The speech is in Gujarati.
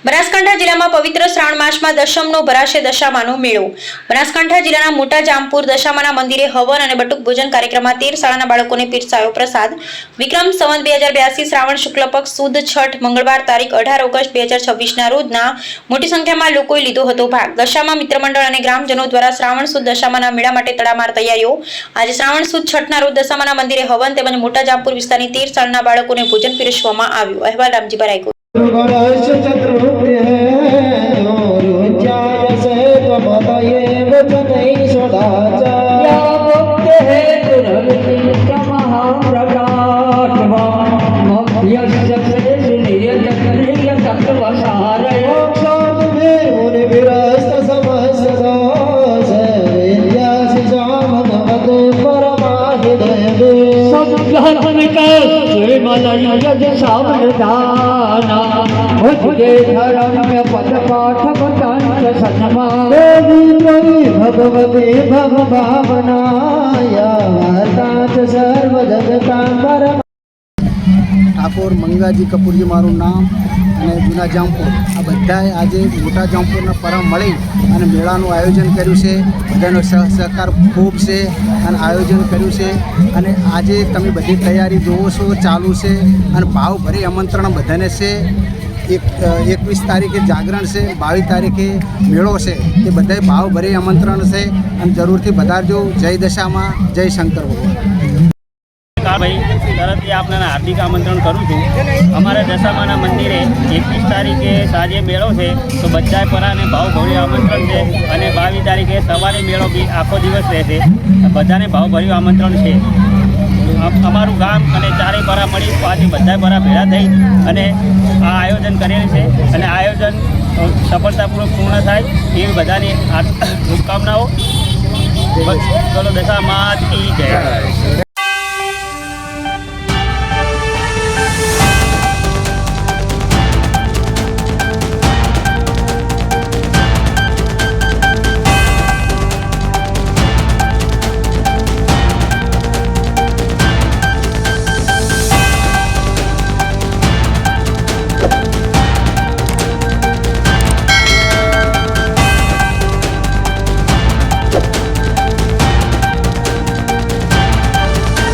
બનાસકાંઠા જિલ્લામાં પવિત્ર શ્રાવણ માસમાં દશમનો ભરાશે દશામાનો મેળો। બનાસકાંઠા જિલ્લાના મોટા જામપુર દશામાના મંદિરે હવન અને બટુક ભોજન કાર્યક્રમમાં 13 શાળાના બાળકોને પીરસાયો પ્રસાદ। વિક્રમ સંવત 2082 શ્રાવણ શુક્લ પક્ષ સુદ છઠ મંગળવાર તારીખ 18 ઓગસ્ટ 2026ના રોજના મોટી સંખ્યામાં લોકોએ લીધો હતો ભાગ। દશામા મિત્રમંડળ અને ગ્રામજનો દ્વારા શ્રાવણ સુદ દશામાના મેળા માટે તડામાર તૈયારીઓ। આજે શ્રાવણ સુદ છઠના રોજ દશામાના મંદિરે હવન તેમજ મોટા જામપુર વિસ્તારની 13 શાળાના બાળકોને ભોજન પીરસવામાં આવ્યું। અહેવાલ રામજી ભરાઈ। भगवते भव भावनाया सर्व जगतांबर। ઠાકોર મંગાજી કપૂરજી મારું નામ અને જૂના જામપુર આ બધાએ આજે મોટા જામપુરના પરમ મળી અને મેળાનું આયોજન કર્યું છે। બધાનો સહકાર ખૂબ છે અને આયોજન કર્યું છે અને આજે તમે બધી તૈયારી જોવો છો ચાલુ છે અને ભાવભરી આમંત્રણ બધાને છે। 21 તારીખે જાગરણ છે, 22 તારીખે મેળો છે, એ બધાએ ભાવભરી આમંત્રણ છે અને જરૂરથી પધારજો। જય દશામાં, જય શંકર ભગવાન। ભાઈ તરફથી આપને હાર્દિક આમંત્રણ કરું છું। અમારા દશામાના મંદિરે 21 તારીખે સાંજે મેળો છે, તો બધા પરાને ભાવભર્યું આમંત્રણ છે અને 22 તારીખે સવારે મેળો બી આખો દિવસ રહેશે। બધાને ભાવભર્યું આમંત્રણ છે। અમારું ગામ અને ચારેય પરા મળી આજે બધા પરા ભેળા થઈ અને આ આયોજન કરેલ છે અને આયોજન સફળતાપૂર્વક પૂર્ણ થાય એવી બધાની શુભકામનાઓ। ચલો દશામાત કી જય।